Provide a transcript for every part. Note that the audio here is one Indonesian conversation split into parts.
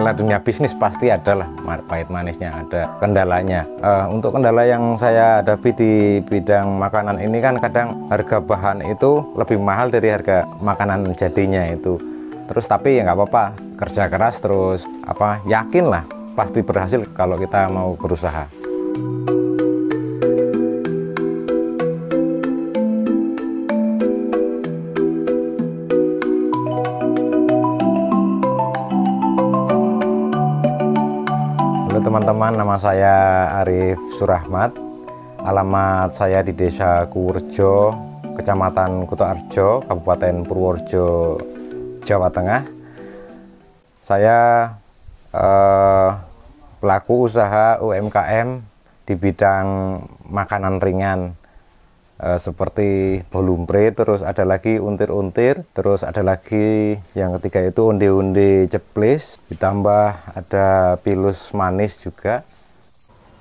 segala dunia bisnis pasti ada lah pahit manisnya, ada kendalanya. Untuk kendala yang saya hadapi di bidang makanan ini kan kadang harga bahan itu lebih mahal dari harga makanan jadinya itu. Terus tapi ya nggak apa-apa, kerja keras terus yakin lah pasti berhasil kalau kita mau berusaha. Halo teman-teman, nama saya Arif Surahmat. Alamat saya di Desa Kuwurjo, Kecamatan Kutoarjo, Kabupaten Purworejo, Jawa Tengah. Saya pelaku usaha UMKM di bidang makanan ringan seperti bolumprit, terus ada lagi untir-untir, terus ada lagi yang ketiga itu onde-onde ceplis, ditambah ada pilus manis juga.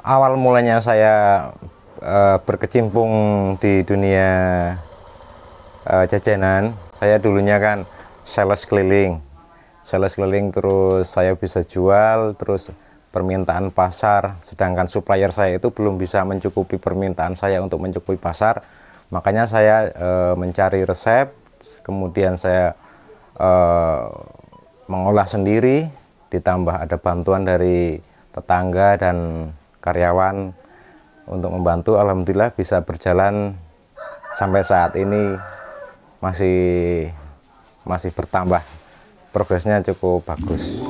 Awal mulanya saya berkecimpung di dunia jajanan, saya dulunya kan sales keliling, terus saya bisa jual, terus permintaan pasar, sedangkan supplier saya itu belum bisa mencukupi permintaan saya untuk mencukupi pasar. Makanya saya mencari resep, kemudian saya mengolah sendiri, ditambah ada bantuan dari tetangga dan karyawan untuk membantu. Alhamdulillah bisa berjalan sampai saat ini, masih bertambah, progresnya cukup bagus.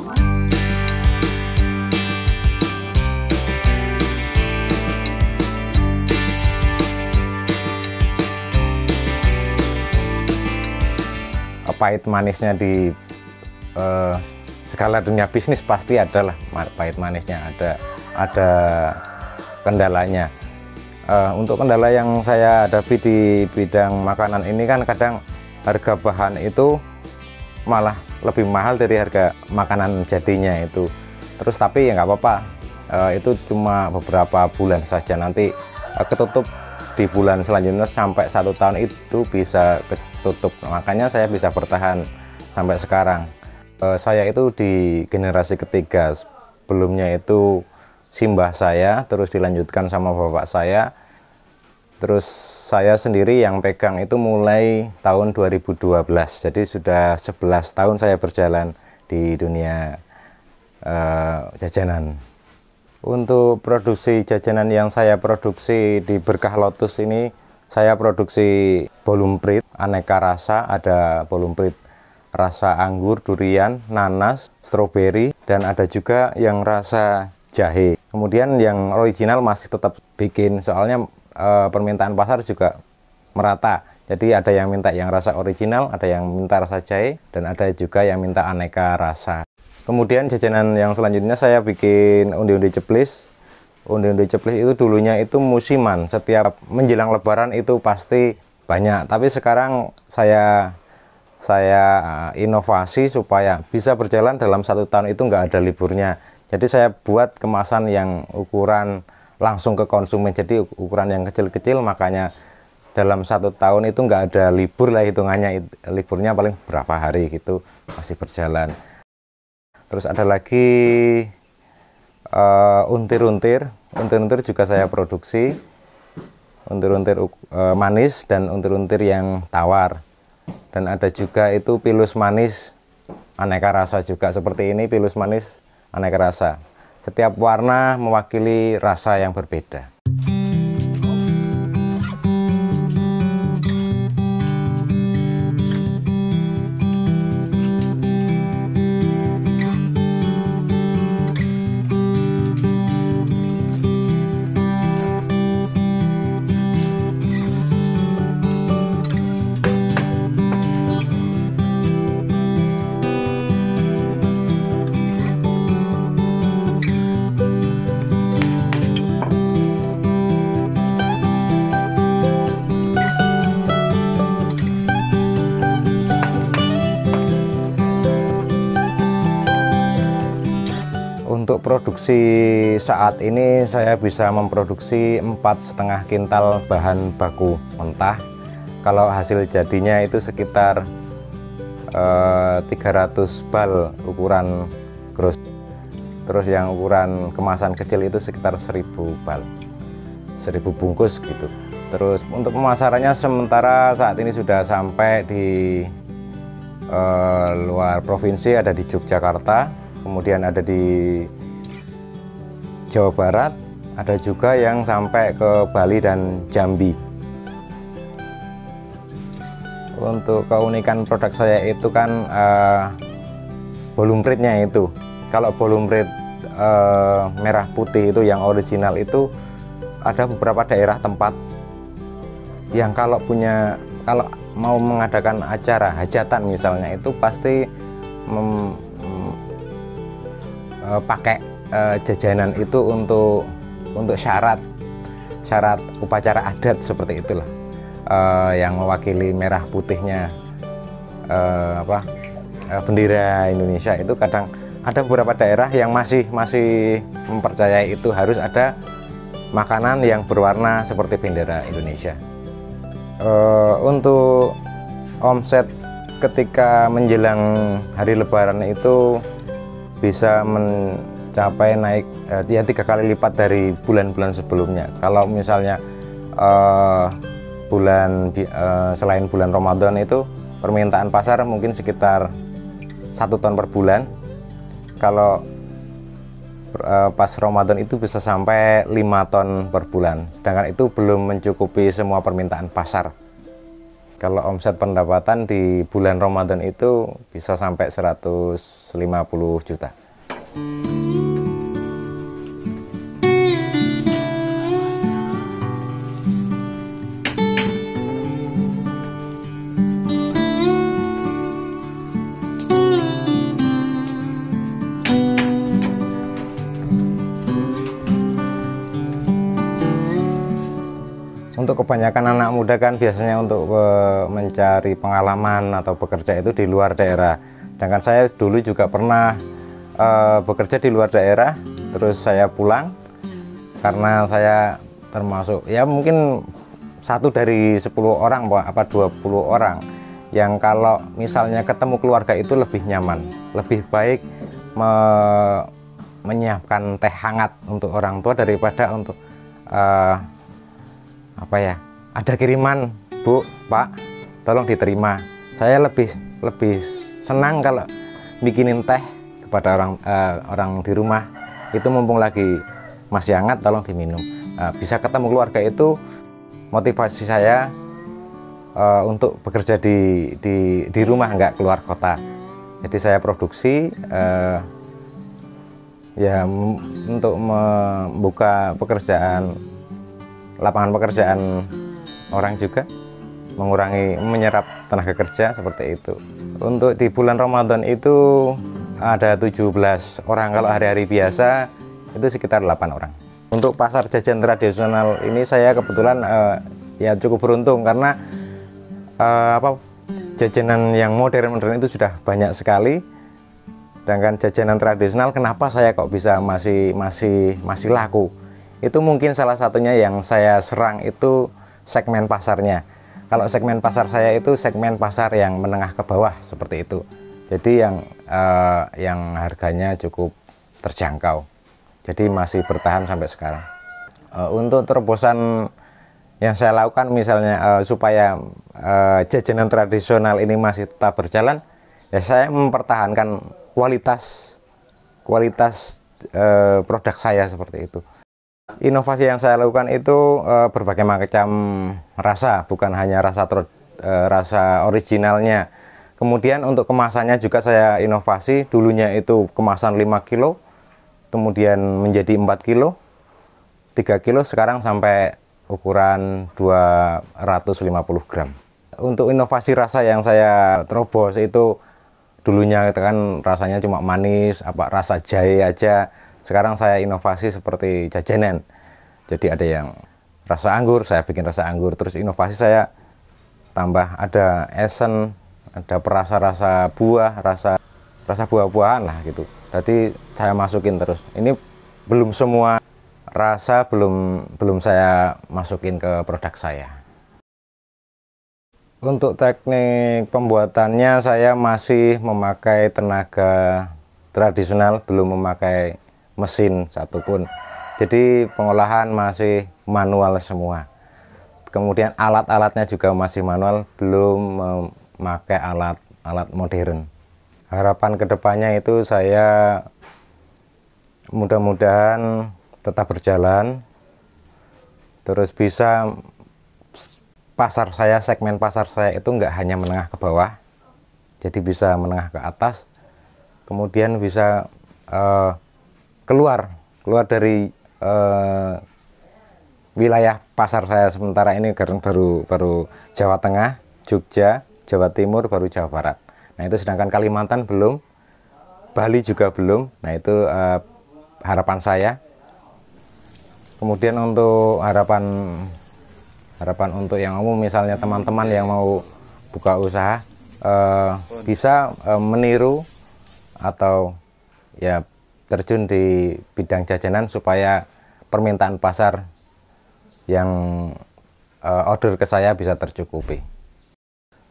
Pahit manisnya di segala dunia bisnis pasti ada lah pahit manisnya, ada kendalanya. Untuk kendala yang saya hadapi di bidang makanan ini kan kadang harga bahan itu malah lebih mahal dari harga makanan jadinya itu. Terus tapi ya nggak apa-apa, itu cuma beberapa bulan saja, nanti ketutup di bulan selanjutnya sampai 1 tahun itu bisa ketutup. Makanya saya bisa bertahan sampai sekarang. Saya itu di generasi ketiga, sebelumnya itu simbah saya, terus dilanjutkan sama bapak saya, terus saya sendiri yang pegang itu mulai tahun 2012. Jadi sudah 11 tahun saya berjalan di dunia jajanan. Untuk produksi jajanan yang saya produksi di Berkah Lotus ini, saya produksi bolumprit aneka rasa, ada bolumprit rasa anggur, durian, nanas, stroberi, dan ada juga yang rasa jahe. Kemudian yang original masih tetap bikin, soalnya permintaan pasar juga merata. Jadi ada yang minta yang rasa original, ada yang minta rasa jahe, dan ada juga yang minta aneka rasa. Kemudian jajanan yang selanjutnya saya bikin onde-onde ceplis. Onde-onde ceplis itu dulunya itu musiman, setiap menjelang lebaran itu pasti banyak. Tapi sekarang saya inovasi supaya bisa berjalan dalam 1 tahun itu nggak ada liburnya. Jadi saya buat kemasan yang ukuran langsung ke konsumen, jadi ukuran yang kecil-kecil, makanya dalam 1 tahun itu nggak ada libur lah hitungannya. Liburnya paling berapa hari gitu, masih berjalan. Terus ada lagi untir-untir juga saya produksi, untir-untir manis dan untir-untir yang tawar. Dan ada juga itu pilus manis aneka rasa juga, seperti ini pilus manis aneka rasa. Setiap warna mewakili rasa yang berbeda. Untuk produksi saat ini saya bisa memproduksi 4,5 kintal bahan baku mentah. Kalau hasil jadinya itu sekitar 300 bal ukuran gross. Terus yang ukuran kemasan kecil itu sekitar 1000 bal, 1000 bungkus gitu. Terus untuk pemasarannya sementara saat ini sudah sampai di luar provinsi, ada di Yogyakarta, kemudian ada di Jawa Barat, ada juga yang sampai ke Bali dan Jambi. Untuk keunikan produk saya itu kan volume rate-nya itu. Kalau volume rate merah putih itu yang original itu ada beberapa daerah tempat yang kalau mau mengadakan acara hajatan misalnya itu pasti pakai jajanan itu untuk syarat upacara adat seperti itulah, yang mewakili merah putihnya bendera Indonesia. Itu kadang ada beberapa daerah yang masih mempercayai itu harus ada makanan yang berwarna seperti bendera Indonesia. Untuk omset ketika menjelang hari Lebaran itu bisa mencapai naik ya 3 kali lipat dari bulan-bulan sebelumnya. Kalau misalnya selain bulan Ramadan itu permintaan pasar mungkin sekitar 1 ton per bulan. Kalau pas Ramadan itu bisa sampai 5 ton per bulan, sedangkan itu belum mencukupi semua permintaan pasar. Kalau omset pendapatan di bulan Ramadan itu bisa sampai 150 juta. Untuk kebanyakan anak muda kan biasanya untuk mencari pengalaman atau bekerja itu di luar daerah. Sedangkan saya dulu juga pernah bekerja di luar daerah, terus saya pulang karena saya termasuk ya mungkin 1 dari 10 orang apa 20 orang yang kalau misalnya ketemu keluarga itu lebih nyaman, lebih baik menyiapkan teh hangat untuk orang tua daripada untuk ada kiriman, Bu, Pak, tolong diterima. Saya lebih senang kalau bikinin teh kepada orang di rumah itu, mumpung lagi masih hangat, tolong diminum. Bisa ketemu keluarga itu motivasi saya untuk bekerja di rumah, nggak keluar kota. Jadi saya produksi ya untuk membuka lapangan pekerjaan orang juga, menyerap tenaga kerja seperti itu. Untuk di bulan Ramadan itu ada 17 orang, kalau hari-hari biasa itu sekitar 8 orang. Untuk pasar jajan tradisional ini saya kebetulan ya cukup beruntung karena jajanan yang modern itu sudah banyak sekali. Sedangkan jajanan tradisional kenapa saya kok bisa masih laku? Itu mungkin salah satunya yang saya serang itu segmen pasarnya. Kalau segmen pasar saya itu segmen pasar yang menengah ke bawah seperti itu. Jadi yang harganya cukup terjangkau. Jadi masih bertahan sampai sekarang. Untuk terobosan yang saya lakukan misalnya supaya jajanan tradisional ini masih tetap berjalan, ya saya mempertahankan kualitas produk saya seperti itu. Inovasi yang saya lakukan itu berbagai macam rasa, bukan hanya rasa originalnya. Kemudian untuk kemasannya juga saya inovasi. Dulunya itu kemasan 5 kilo, kemudian menjadi 4 kilo, 3 kilo, sekarang sampai ukuran 250 gram. Untuk inovasi rasa yang saya terobos itu, dulunya kan rasanya cuma manis, rasa jahe aja. Sekarang saya inovasi seperti jajanan. Jadi ada yang rasa anggur, saya bikin rasa anggur. Terus inovasi saya tambah ada esen, ada rasa buah, rasa buah-buahan lah gitu. Jadi saya masukin terus. Ini belum semua rasa belum saya masukin ke produk saya. Untuk teknik pembuatannya saya masih memakai tenaga tradisional, belum memakai mesin satupun. Jadi pengolahan masih manual semua. Kemudian alat-alatnya juga masih manual, belum memakai alat modern. Harapan kedepannya itu saya mudah-mudahan tetap berjalan, terus bisa pasar saya, segmen pasar saya itu nggak hanya menengah ke bawah, jadi bisa menengah ke atas, kemudian bisa keluar dari wilayah pasar saya sementara ini baru Jawa Tengah, Jogja, Jawa Timur, baru Jawa Barat. Nah itu sedangkan Kalimantan belum, Bali juga belum. Nah itu harapan saya. Kemudian untuk harapan untuk yang umum, misalnya teman-teman yang mau buka usaha bisa meniru atau ya terjun di bidang jajanan supaya permintaan pasar yang order ke saya bisa tercukupi.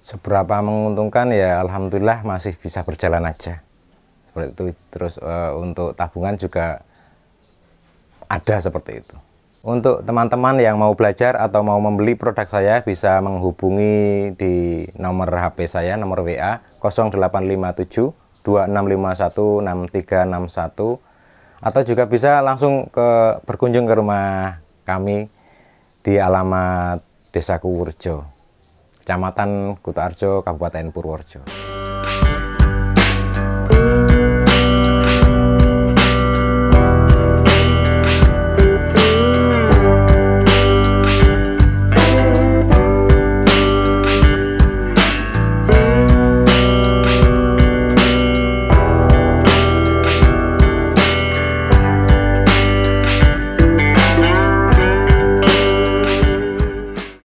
Seberapa menguntungkan ya alhamdulillah masih bisa berjalan aja seperti itu. Terus untuk tabungan juga ada seperti itu. Untuk teman-teman yang mau belajar atau mau membeli produk saya bisa menghubungi di nomor HP saya, nomor WA 0857 2651 6361, atau juga bisa langsung berkunjung ke rumah kami di alamat Desa Kuwurjo, Kecamatan Kutoarjo, Kabupaten Purworejo.